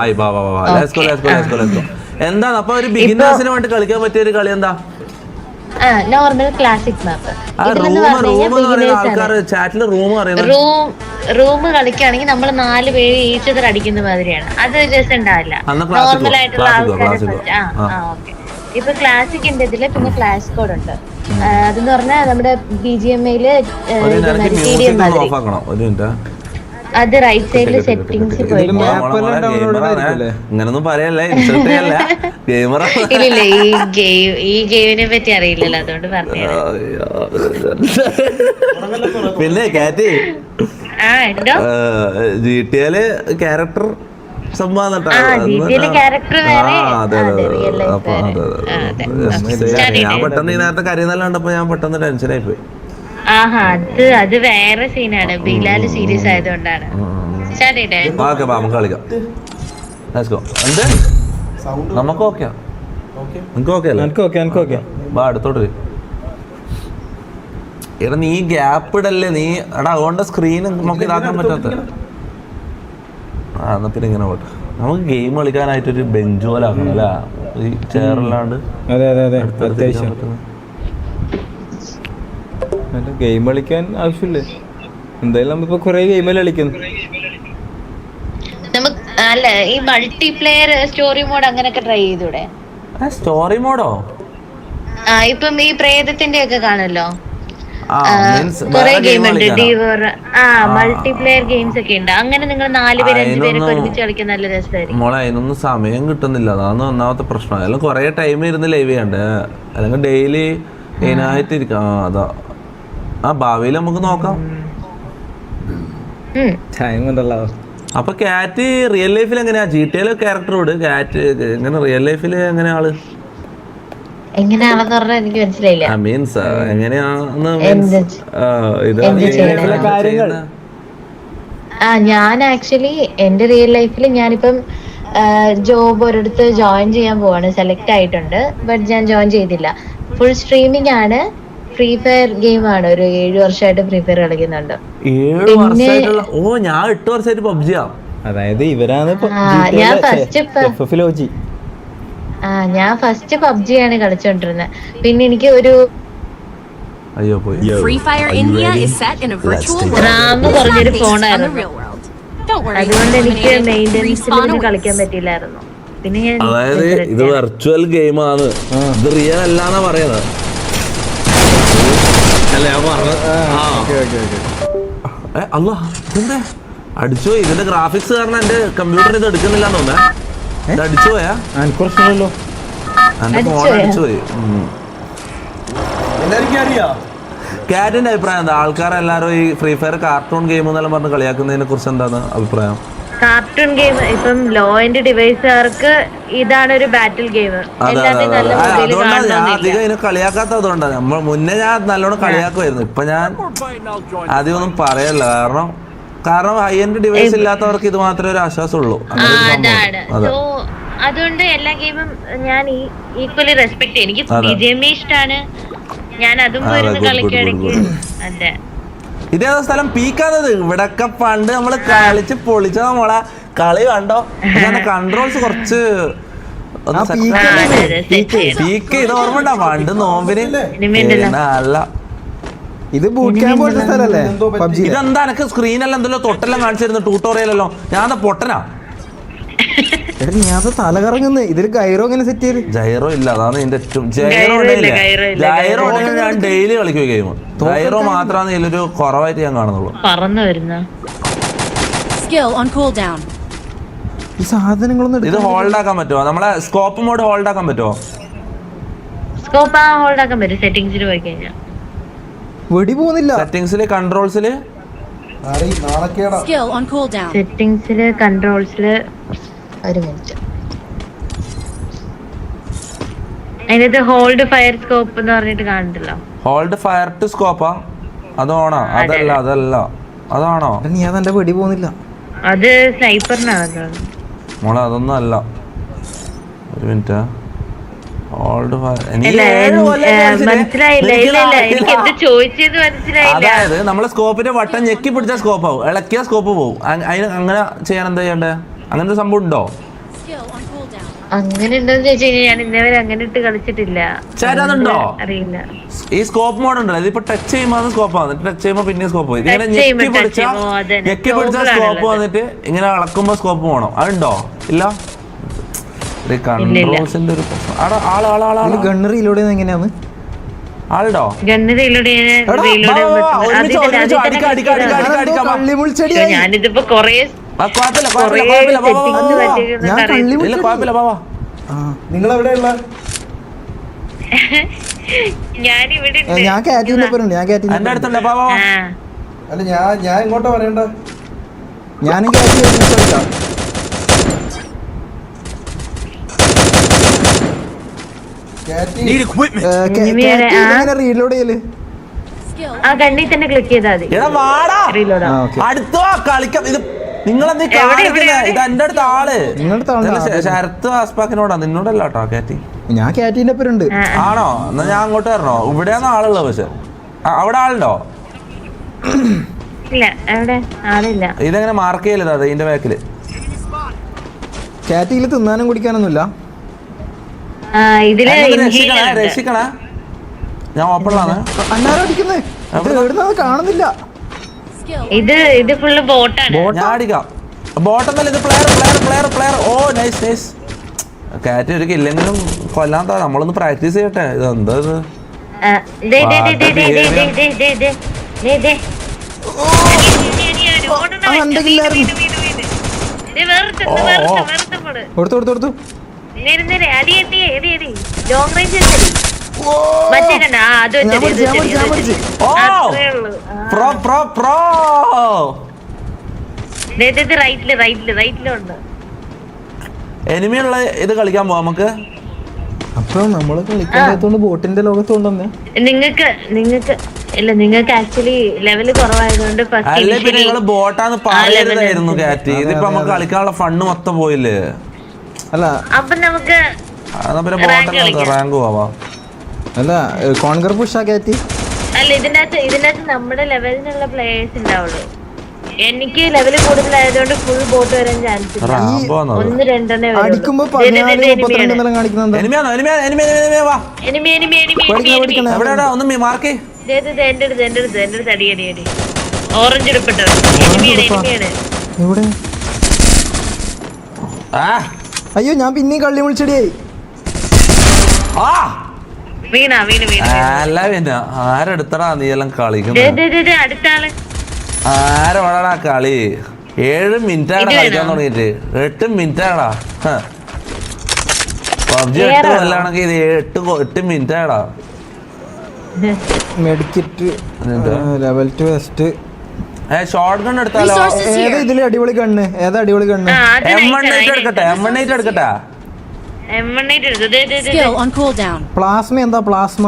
ആയി വാ വാ വാ let's go let's go let's go let's go. എന്താണ് അപ്പൊ ഒരു ബിഗിനേഴ്സിന് വേണ്ടി കളിക്കാൻ പറ്റിയ ഒരു കളി എന്താ? നോർമൽ ക്ലാസിക് മാപ്പ്. റൂം കളിക്കുകയാണെങ്കിൽ നമ്മൾ 4 പേര് ഈച്ചതർ അടിക്കുന്ന മാതിരിയാണ്. അത് ജസ്റ്റ് ഉണ്ടാവില്ല. നോർമൽ ആയിട്ടുള്ള ആൾക്കാരെ. ഇപ്പൊ ക്ലാസിക്കിന്റെ ഇതില് പിന്നെ ക്ലാഷ് കോഡ് ഉണ്ട്. അതെന്ന് പറഞ്ഞാൽ നമ്മുടെ BGMAയില് അത് റൈറ്റ് സൈഡില് സെറ്റിംഗ്സ് പോയിട്ട് ഇങ്ങനൊന്നും പറയല്ലേ. ഇല്ല ഈ ഗെയിമിനെ പറ്റി അറിയില്ലല്ലോ, അതുകൊണ്ട് പറഞ്ഞു. പിന്നെ കാറ്റി GTA ക്യാരക്ടർ സംഭവം ഞാൻ പെട്ടെന്ന് ഈ നേരത്തെ കരയുന്നല്ല കണ്ടപ്പോ ഞാൻ പെട്ടെന്ന് ടെൻഷനായി പോയി. അത് വേറെ സീനാണ്. ബിലാൽ സീരിയസ് ആയതുകൊണ്ടാണ്. നമുക്ക് കളിക്കാം. നമുക്ക് ഓക്കെ, അടുത്തോട്ട് എടാ നീ ഗ്യാപ്പ് ഇടല്ലേ നീ. എടാ അതുകൊണ്ട് സ്ക്രീൻ നമുക്ക് ഇതാക്കാൻ പറ്റാത്ത. എന്നാ പിന്നെ ഇങ്ങനെ പോട്ടെ. നമുക്ക് ഗെയിം കളിക്കാനായിട്ടൊരു ബെഞ്ച് പോലെ ആക്കണം അല്ലേ, ഈ ചെയറില്ലാണ്ട്. ഗെയിം കളിക്കാൻ ആവശ്യമില്ലേ? എന്തായാലും നമ്മളിപ്പോ കൊറേ ഗെയിമല്ലേ കളിക്കുന്നു. അല്ല ഈ മൾട്ടിപ്ലെയർ സ്റ്റോറി മോഡ് അങ്ങനെയൊക്കെ ട്രൈ ചെയ്തൂടെ? സ്റ്റോറി മോഡോ? ഇപ്പം ഈ പ്രേതത്തിന്റെ ഒക്കെ കാണല്ലോ, കൊറേ ഗെയിം ഉണ്ട്. മൾട്ടിപ്ലെയർ ഗെയിംസ് ഒക്കെ ഉണ്ട്. അങ്ങനെ നിങ്ങൾ 4 പേര് 5 പേരൊക്കെ ഒരുമിച്ച് കളിക്കാൻ നല്ല രസമായിരിക്കും. മോളെ അതിനൊന്നും സമയം കിട്ടുന്നില്ല, അതാണ് ഒന്നാമത്തെ പ്രശ്നം. അല്ലെങ്കിൽ കൊറേ ടൈം ഇരുന്ന് ലൈവ് ചെയ്യണ്ടേ, അല്ലെങ്കിൽ ഡെയിലി ഇതിനായിട്ട് ഇരിക്കാം. അതാ ഭാവിയിൽ നമുക്ക് നോക്കാം. അപ്പൊ കാറ്റ് റിയൽ ലൈഫിൽ എങ്ങനെയാ? GTA ക്യാരക്ടറോട് കാറ്റ് എങ്ങനെ റിയൽ ലൈഫിൽ എങ്ങനെയാ ആള്? എങ്ങനെയാണെന്ന് പറഞ്ഞാൽ എനിക്ക് മനസ്സിലായില്ല. മീൻസ് എങ്ങനെയാന്ന് ഞാൻ ആക്ച്വലി എന്റെ റിയൽ ലൈഫിൽ ഞാനിപ്പം ജോബ് ഒരിടത്ത് ജോയിൻ ചെയ്യാൻ പോവാണ്. സെലക്ട് ആയിട്ടുണ്ട്, ബട്ട് ഞാൻ ജോയിൻ ചെയ്തില്ല. ഫുൾ സ്ട്രീമിംഗ് ആണ്. ഫ്രീ ഫയർ ഗെയിമാണ്. ഒരു 7 വർഷമായിട്ട് ഫ്രീ ഫയർ കളിക്കുന്നുണ്ട്. ഞാൻ 8 വർഷമായിട്ട് പബ്ജിയാ. അതായത് ഇവരാണ് ഞാൻ ഫസ്റ്റ് പബ്ജിയാണ് കളിച്ചോണ്ടിരുന്നത്. പിന്നെ എനിക്ക് ഒരു റാം കുറഞ്ഞൊരു ഫോണായിരുന്നു, അതുകൊണ്ട് എനിക്ക് മെയിൻ്റെനൻസിൽ കളിക്കാൻ പറ്റിയില്ലായിരുന്നു. പിന്നെ ഞാൻ അതായത് ഇത് വെർച്വൽ ഗെയിമാണ്, ഇത് റിയൽ അല്ലാന്നാ പറയുന്നത്. അടിച്ചോ ഇതിന്റെ ഗ്രാഫിക്സ് കാരണം എന്റെ കമ്പ്യൂട്ടർ ഇത് എടുക്കുന്നില്ലാന്ന് തോന്നുന്നേ. ഇത് അടിച്ചു പോയാ? എന്റെ ഫോൺ അടിച്ചു പോയി. കാറ്റിന്റെ അഭിപ്രായം എന്താ? ആൾക്കാരെല്ലാരും ഈ ഫ്രീ ഫയർ കാർട്ടൂൺ ഗെയിം എന്നെല്ലാം പറഞ്ഞ് കളിയാക്കുന്നതിനെ കുറിച്ച് എന്താണ് അഭിപ്രായം? കാർട്ടൂൺ ഗെയിം ഇപ്പം ലോ എൻഡ് ഡിവൈസുകാർക്ക് ഇതാണ് ഒരു ബാറ്റിൽ ഗെയിം. അതുകൊണ്ടാണ് ഞാൻ അധികം ഇതിനെ കളിയാക്കാത്തത്. അതുകൊണ്ടാണ് നമ്മൾ മുന്നേ ഞാൻ നല്ലോണം കളിയാക്കുമായിരുന്നു. ഇപ്പൊ ഞാൻ അധികമൊന്നും പറയല്ല, കാരണം ഹൈ എൻഡ് ഡിവൈസ് ഇല്ലാത്തവർക്ക് ഇത് മാത്രമേ ഒരു ആശ്വാസമുള്ളൂ. അതുകൊണ്ട് എല്ലാ ഗെയിമും ഞാൻ ഈക്വലി റെസ്പെക്ട് ചെയ്യും. എനിക്ക് BGMA ഇഷ്ടമാണ്, ഞാൻ അതും കളിക്കാണെങ്കിൽ. അതെ, ഇതേതാ സ്ഥലം? പീക്കാത്തത് ഇവിടൊക്കെ പണ്ട് നമ്മള് കളിച്ച് പൊളിച്ചതാ മോളെ. കളി കണ്ടോ? കൺട്രോൾസ് കുറച്ച് പീക്ക് ചെയ്ത് ഓർമ്മ ഉണ്ടാ പണ്ട് നോമ്പിന്. അല്ല ഇതെന്താ എനക്ക് സ്ക്രീനെല്ലാം എന്തെല്ലോ തൊട്ടെല്ലാം കാണിച്ചിരുന്നു ട്യൂട്ടോറിയലല്ലോ. ഞാൻ പൊട്ടനാ. തല കറങ്ങുന്നു. ഇതില് ഗൈറോ എങ്ങനെ സെറ്റ് ചെയ്ത്? ജൈറോ ഇല്ല, അതാണ് ഇതിന്റെ ജൈറോ ഉണ്ടെങ്കിൽ ഞാൻ ഡെയിലി കളിക്കുക ഗെയിം. ജൈറോ മാത്രമാണ് ഇതിലൊരു കുറവായിട്ട് ഞാൻ കാണുന്നുള്ളൂ. സാധനങ്ങളൊന്നും ഇത് ഹോൾഡ് ആക്കാൻ പറ്റുമോ? നമ്മളെ സ്കോപ്പ് മോഡ് ഹോൾഡ് ആക്കാൻ പറ്റുമോ? വെടി പോകുന്നില്ല. സെറ്റിംഗ്സില് കൺട്രോൾസില് ഒരു മിനിറ്റ്. അതിനകത്ത് ഹോൾഡ് ഫയർ സ്കോപ്പ് എന്ന് പറഞ്ഞിട്ട് കാണുന്നുണ്ടല്ലോ. ഹോൾഡ് ഫയർ ടു സ്കോപ്പാ? അതോണോ? അതല്ല അതാണോ? നീ അതെന്റെ വെടി പോകുന്നില്ല. അത് സ്നൈപ്പറിനാണ് മോളെ, അതൊന്നും അല്ല. ഒരു മിനിറ്റ്. അതായത് നമ്മളെ സ്കോപ്പിന്റെ വട്ടം ഞെക്കി പിടിച്ച സ്കോപ്പ് ആവും, ഇളക്കിയ സ്കോപ്പ് പോവും. അതിന് അങ്ങനെ ചെയ്യാൻ എന്താ ചെയ്യണ്ടേ? അങ്ങനെ ഒരു സംഭവം ഉണ്ടോ? അങ്ങനെ ഉണ്ടോന്ന് ചോദിച്ചു കഴിഞ്ഞാൽ ഞാൻ ഇന്നേവരെ അങ്ങനെ ഇട്ട് കളിച്ചിട്ടില്ല. അതുണ്ടോ? അറിയില്ല. ഈ സ്കോപ്പ് മോഡ് ഉണ്ടല്ലോ, ഇതിപ്പോ ടച്ച് ചെയ്യുമ്പോൾ സ്കോപ്പ് വന്നിട്ട് ടച്ച് ചെയ്യുമ്പോൾ പിന്നെ സ്കോപ്പ് പോയി. ഇങ്ങനെ ഞെക്കി പിടിച്ച സ്കോപ്പ് വന്നിട്ട് ഇങ്ങനെ അളക്കുമ്പോ സ്കോപ്പ് പോകണം. അതുണ്ടോ? ഇല്ല. കൺട്രോൾസിന്റെ ഒരു പ്രശ്നം. ഗണ്ണ് റീലോഡ് ചെയ്യുന്നത് എങ്ങനെയാന്ന്? ആളുണ്ടോ? ഞാനിതിപ്പോ കൊറേ നിങ്ങൾ എവിടെയുള്ള? ഞാനിവിടെ ഞാൻ കാറ്റീനൊപ്പം എന്റെ അടുത്തുണ്ട്. അല്ല ഞാൻ ഇങ്ങോട്ടാ പറയണ്ട. ഞാനും കാറ്റീൻ റീലോഡ് ചെയ്യല്. ആ കണ്ണി തന്നെ ക്ലിക്ക് ചെയ്താൽ മതി. അടുത്തോ കളിക്കാം. ഇത് നിങ്ങളെന്ത് കാണിക്കുന്നത്? ഇത് എന്റെ അടുത്ത ആള് ശരത്ത് ആസ്പാക്കിനോടാ, നിന്നോടല്ല കേട്ടോ കാറ്റി. ഞാൻ കാറ്റീന്റെ ഒപ്പം ഉണ്ട്. ആണോ? എന്നാ ഞാൻ അങ്ങോട്ട് വരണോ? ഇവിടെയാണ് ആളുള്ളത്. പക്ഷെ അവിടെ ആളുണ്ടോ? ഇല്ല, അവിടെ ആളില്ല. ഇതെങ്ങനെ മാർക്ക് ചെയ്യല്ലേ? അത് ഇതിന്റെ ബാക്കില് കാറ്റിയിൽ തിന്നാനും കുടിക്കാനൊന്നുമില്ല. രക്ഷിക്കണേ, ഞാൻ ഓപ്പണിലാണ്. അന്നാരും അടിക്കുന്നത് കാണുന്നില്ല. ഇത് ഫുള്ള് ബോട്ടാണ്. ഞാൻ അടിക്കാം. ബോട്ടെന്നല്ല, ഇത് പ്ലെയർ. ഓ നൈസ് നൈസ്. കാറ്റ് ഒരു കില്ലെങ്കിലും കൊല്ലാത്ത. നമ്മളൊന്ന് പ്രാക്ടീസ് ചെയ്യട്ടെ. ഇതെന്താ ഇത്? കൊടുത്തു. എനിമിയുള്ള ഇത് കളിക്കാൻ പോവാം നമുക്ക്. അപ്പൊ നമ്മള് കളിക്കാത്തോണ്ട് ബോട്ടിന്റെ ലോകത്തോണ്ടെന്നെ നിങ്ങൾക്ക് ആക്ച്വലി ലെവല് കുറവായതുകൊണ്ട് പിന്നെ നിങ്ങള് ബോട്ടാന്ന് പറയരുതായിരുന്നു കാറ്റ്. ഇതിപ്പോ നമുക്ക് കളിക്കാനുള്ള ഫണ്ട് മൊത്തം പോയില്ലേ? അല്ല അപ്പൊ നമുക്ക് റാങ്ക് പോവാം. അല്ല കോൺകർ പുഷാ കാറ്റി. അല്ല ഇതിനകത്ത് നമ്മുടെ ലെവലിനുള്ള പ്ലേയേഴ്സ് ഉണ്ടാവുള്ളൂ. എനിക്ക് ലെവല് കൂടുതലായതുകൊണ്ട് ഫുൾ ബോട്ട് വരാൻ ചാൻസ് ഇല്ല. 1-2 അടിക്കുമ്പോ ഓറഞ്ച് എടുപ്പിട്ടോ. അയ്യോ, ഞാൻ പിന്നെയും കള്ളി വിളിച്ചടിയായി. ആരെടുത്തടാ നീ എല്ലാം കളിക്കുന്നത്? അടുത്താള് ആരോടാ കളി? 7 മിനിറ്റാണ് കളിക്കാൻ തുടങ്ങിട്ട്. 8 മിനിറ്റാടാ. പബ്ജി 8 കൊല്ലാണെങ്കിൽ ഇത് 8 മിനിറ്റാടാ. മെഡിക്കറ്റ് ലെവൽ 2 വെസ്റ്റ്. ഷോർട്ട് ഗൺ എടുത്താലോ? ഏതാ ഇതില് അടിപൊളി ഗണ്ണ്? ഏതാ അടിപൊളി ഗണ്ണ്? M18 എടുക്കട്ടെ. M18 എടുക്കട്ടെ. പ്ലാസ്മ എന്താ? പ്ലാസ്മ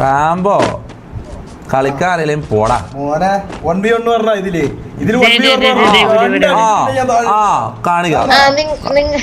റാംബോ കളിക്കാറില്ലേ? പോടാ മോനെ. 1v1 പറഞ്ഞ ഇതില് കാണിക.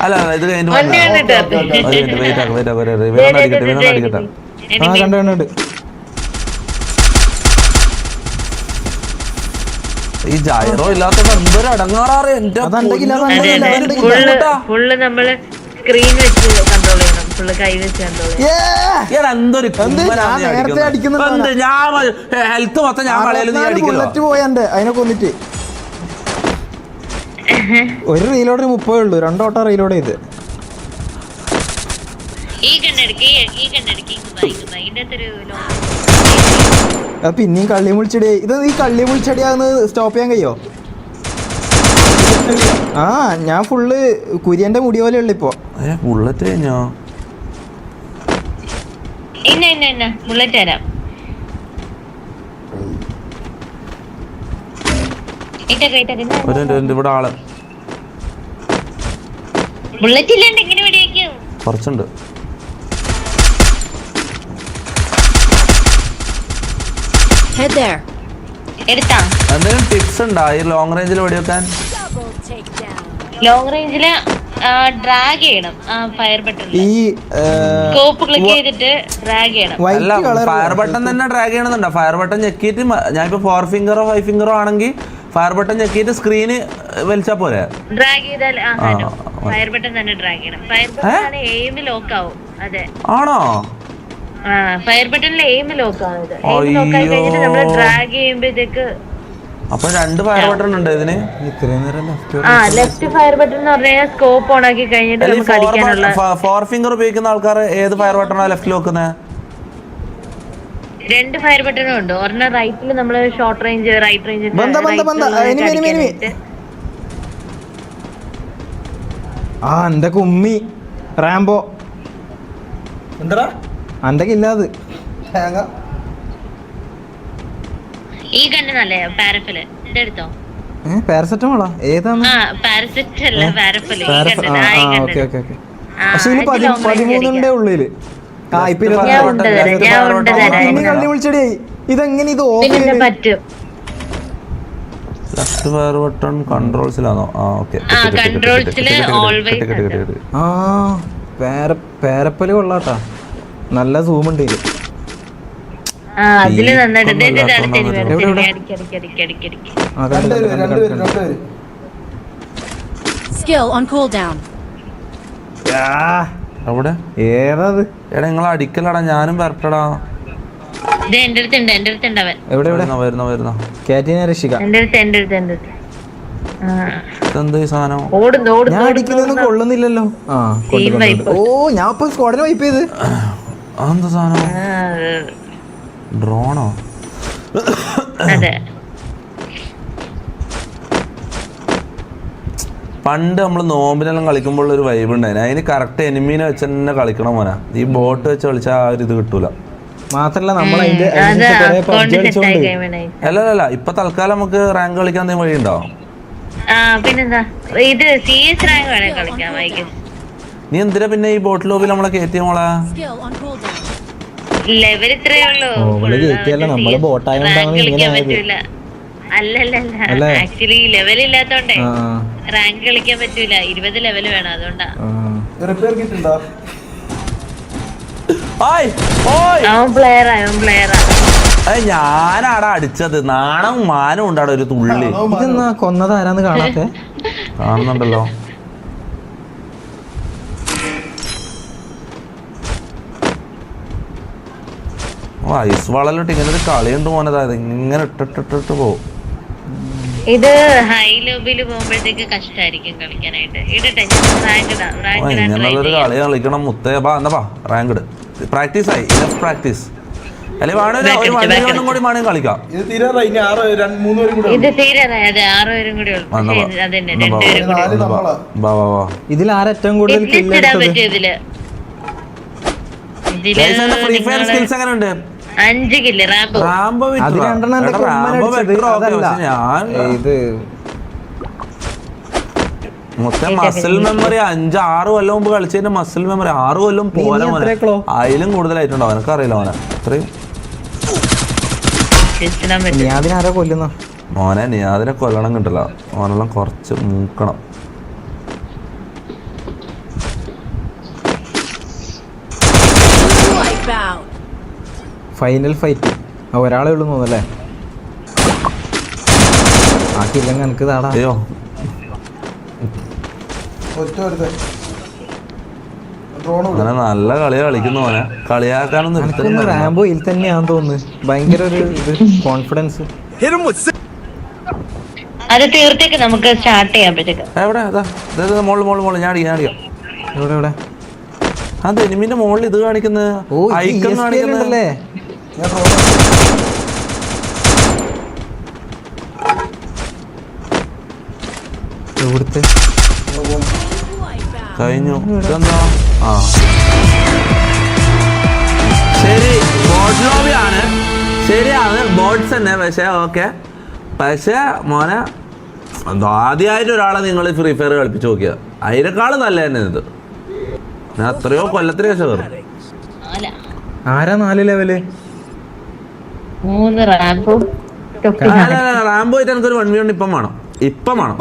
അല്ല ഇത് കഴിഞ്ഞിട്ട് അടിക്കട്ടെ. കണ്ടുണ്ട്. ഈ ജൈറോ ഇല്ലാത്ത എന്തൊരു അടങ്ങാറാറ്. എന്റെ ഫുള്ള് നമ്മള് സ്ക്രീൻ വെച്ച് കൺട്രോൾ ചെയ്യണം. ഫുള്ള് കൈ വെച്ച് കൺട്രോൾ ചെയ്യണം. എന്തൊരു ഞാൻ ഹെൽത്ത് മൊത്തം ഞാൻ കളയല്. നീ അടിക്കലോ? പോയന്റെ അതിനെ കൊന്നിട്ട് ഒരു റീലോഡിന് 30 ഉള്ളൂ. 2 ഓട്ടം റീലോഡ് ചെയ്ത്. പിന്നെയും കള്ളി മുളിച്ചടി. ഇത് ഈ കള്ളി മുളിച്ചടിയാന്ന് സ്റ്റോപ്പ് ചെയ്യാൻ കഴിയോ? ആ, ഞാൻ ഫുള്ള് കുര്യന്റെ മുടി പോലെ ഉള്ളു ഇപ്പൊ. ബുള്ളറ്റ് കഴിഞ്ഞോ? ബുള്ളറ്റ് തരാം. ഇവിടെ ആള് ബുള്ളറ്റ് ഇല്ലാണ്ട് എങ്ങനെ വെടിവെക്കും? കുറച്ചുണ്ട്. എന്തെങ്കിലും ടിപ്സ് ഉണ്ടോ ഈ ലോങ് റേഞ്ചിൽ വെടിവെക്കാൻ? ലോങ് റേഞ്ചില് ഡ്രാഗ് ചെയ്യണം ഫയർ ബട്ടൺ ഈ സ്കോപ്പ് ക്ലിക്ക് ചെയ്തിട്ട് ഡ്രാഗ് ചെയ്യണം. അല്ല വൈറ്റ് കളർ ഫയർ ബട്ടൺ തന്നെ ഡ്രാഗ് ചെയ്യണമെന്നുണ്ടോ? ഫയർ ബട്ടൺ ഞെക്കിയിട്ട് ഞാനിപ്പോ 4 ഫിംഗറോ 5 ഫിംഗറോ ആണെങ്കിൽ ഫയർ ബട്ടൺ ഞെക്കിയിട്ട് സ്ക്രീന് വലിച്ചാ പോരെ? ഡ്രാഗ് ചെയ്താൽ ഫയർ ബട്ടൺ തന്നെ ഡ്രാഗ് ചെയ്യണം. ഫയർ ബട്ടൺ എയിം ലോക്ക് ആവും. അതെ ആണോ? ഫയർ ബട്ടണിൽ എയിം ലോക്ക് ആവും. എയിം ലോക്ക് ആയി കഴിഞ്ഞിട്ട് നമ്മൾ ഡ്രാഗ് ചെയ്യുമ്പോഴത്തേക്ക് അപ്പൊ 2 ഫയർ ബട്ടൺ ഉണ്ട് ഇതിന്. ഇത്രയും നേരം ലെഫ്റ്റ് ഫയർ ബട്ടൺ എന്ന് പറഞ്ഞാൽ സ്കോപ്പ് ഓൺ ആക്കി കഴിഞ്ഞിട്ട് നമുക്ക് അടിക്കാനുള്ള 4 ഫിംഗർ ഉപയോഗിക്കുന്ന ആൾക്കാർ ഏത് ഫയർ ബട്ടണാ ലെഫ്റ്റിൽ വെക്കുന്നത്? 2 ഫയർ ബട്ടണും ഉണ്ട്. ഒരെണ്ണം റൈറ്റിൽ നമ്മള് ഷോർട്ട് റേഞ്ച് റൈറ്റ് റേഞ്ച് എന്റെ കുമ്മി റാംബോ എന്താ എന്റെ കില്ലാത് തേങ്ങ ഈ കണ്ണ് നല്ല പാരഫില് ഇതെടുത്തോ. പാരസെറ്റമോളാ ഏതാണ്? പാരസെറ്റ് അല്ല പാരഫില്. Okay okay okay. പക്ഷെ ഇതിന് 13 ഉള്ളില് കള്ളി വിളിച്ചടി. ഇതെങ്ങനെ ഇത് ഓഫ് പറ്റും? ലെഫ്റ്റ് ഫയർ ബട്ടൺ കൺട്രോൾസിലാണോ? പേരപ്പല് കൊള്ളാട്ടാ, നല്ല സൂം ഉണ്ട് ഇതില്. അതില് നന്നായിട്ട് അവിടെ ഏതാത്? എടാ നിങ്ങൾ അടിക്കലടാ, ഞാനും വരട്ടടാ. എവിടെ വരുന്ന കാറ്റിനെ രക്ഷിക്ക. ഇതെന്ത് സാധനം? ഞാൻ അടിക്കുന്നൊന്നും കൊള്ളുന്നില്ലല്ലോ. ഓ ഞാൻ ഇപ്പൊ സ്ക്വാഡിനെ വൈപ്പ് ചെയ്ത്. അതെന്താ സാധനം? ഡ്രോണോ? പണ്ട് നമ്മൾ നോമ്പിനെല്ലാം കളിക്കുമ്പോൾ ഒരു വൈബ് ഉണ്ടായിരുന്നു. അതിന് കറക്റ്റ് എനിമീനെ വെച്ച് തന്നെ കളിക്കണം മോനാ. ഈ ബോട്ട് വെച്ച് കളിച്ചാൽ ആ ഒരു ഇത് കിട്ടൂല. മാത്രല്ല നമ്മൾ അല്ല ഇപ്പൊ തൽക്കാലം നമുക്ക് റാങ്ക് കളിക്കാൻ എന്തെങ്കിലും വഴിയുണ്ടോ? പിന്നെന്താ, ഇത് CS റാങ്ക് വേണേ കളിക്കാം. നീ എന്തിനാ പിന്നെ ഈ ബോട്ട് ലോബിൽ നമ്മളെ കയറ്റിയ മോളെ? ലെവൽ ഇത്രയേ ഉള്ളൂ. നമ്മള് ബോട്ടായോണ്ടാണ് ഇങ്ങനെ ആയത്. അല്ലല്ല ആക്ച്വലി ലെവൽ ഇല്ലാത്തോണ്ടേ റാങ്ക് കളിക്കാൻ പറ്റൂല. 20 ലെവൽ വേണം, അതുകൊണ്ടാ. ഞാനാടാ അടിച്ചത്. നാണം മാനം ഉണ്ടാടെ ഒരു തുള്ളി. ഇതെന്നാ കൊന്നത് ആരാന്ന് കാണാത്തെ? കാണുന്നുണ്ടല്ലോ. ഐസ് വളലോട്ട് ഇങ്ങനെ ഒരു കളിയുണ്ട് മോനതായത്. ഇങ്ങനെ ഇട്ടിട്ടിട്ട് പോകും. ഇത് ഹൈ ലോബിയിൽ പോകുമ്പോഴത്തേക്ക് കഷ്ടമായിരിക്കും കളിക്കാനായിട്ട്. ഇങ്ങനെയുള്ളൊരു കളി കളിക്കണം മുത്തേ. എന്നാ റാങ്ക്ഡ് പ്രാക്ടീസ് ആയി. പ്രാക്ടീസ് അല്ലെങ്കിൽ വേണമെങ്കിൽ കൂടി വേണമെങ്കിൽ കളിക്കാം. ഇത് തീരാറായി. 6 പേരും കൂടി. ഇതിൽ ആരേറ്റവും കൂടുതൽ ഫ്രീ ഫയർ സ്കിൽസ് എങ്ങനെ ഉണ്ട്? 5 കില്ല് റാംബോ. മൊത്തം മസിൽ മെമ്മറി 5-6 കൊല്ലം മുമ്പ് കളിച്ചതിന്റെ മസിൽ മെമ്മറി 6 കൊല്ലം പോലെ മോനെ. അതിലും കൂടുതലായിട്ടുണ്ടോ? എനക്കറിയില്ല മോനെ. അത്രയും മോനെ നീ അതിനെ കൊല്ലണം കിട്ടില്ല. മോനെല്ലാം കുറച്ച് മൂക്കണം. ഫൈനൽ ഫൈറ്റ് ഒരാളെ ഉള്ളു തോന്നല്ലേ? ആക്കിയില്ലെങ്കിൽ എനിക്ക് താടാ. അയ്യോ അങ്ങനെ നല്ല കളി കളിക്കുന്നു മോനെ. കളിയാക്കാനൊന്നും റാംബോ ഇതിൽ തന്നെയാന്ന് തോന്നുന്നു. ഭയങ്കര ഒരു കോൺഫിഡൻസ്. അത് തീർത്തേക്ക് നമുക്ക് സ്റ്റാർട്ട് ചെയ്യാൻ. എവിടെ മോള് ഞാൻ അടിക്കാം. എവിടെ അത് എനിമിന്റെ മുകളിൽ ഇത് കാണിക്കുന്നത് ഐക്കൺ കാണിക്കുന്നല്ലേ? എവിടുത്തെ കഴിഞ്ഞു. ഇതെന്താ? ശരി ബോട്ട് ലോബിയാണ്. ശരിയാണ് ബോട്ട്സ് തന്നെ. പക്ഷെ ഓക്കെ. പക്ഷെ മോനെ ആദ്യമായിട്ട് ഒരാളെ നിങ്ങൾ ഫ്രീ ഫയർ കളിപ്പിച്ച് നോക്കിയ അതിനേക്കാളും നല്ല തന്നെ ഇത്. ഞാൻ എത്രയോ കൊല്ലത്തിന് ശേഷം കയറും. ആരാ 4 ലെവല്? 3 റാംബോ. റാംബോ ആയിട്ട് എനിക്കൊരു 1v1 ഇപ്പം വേണം.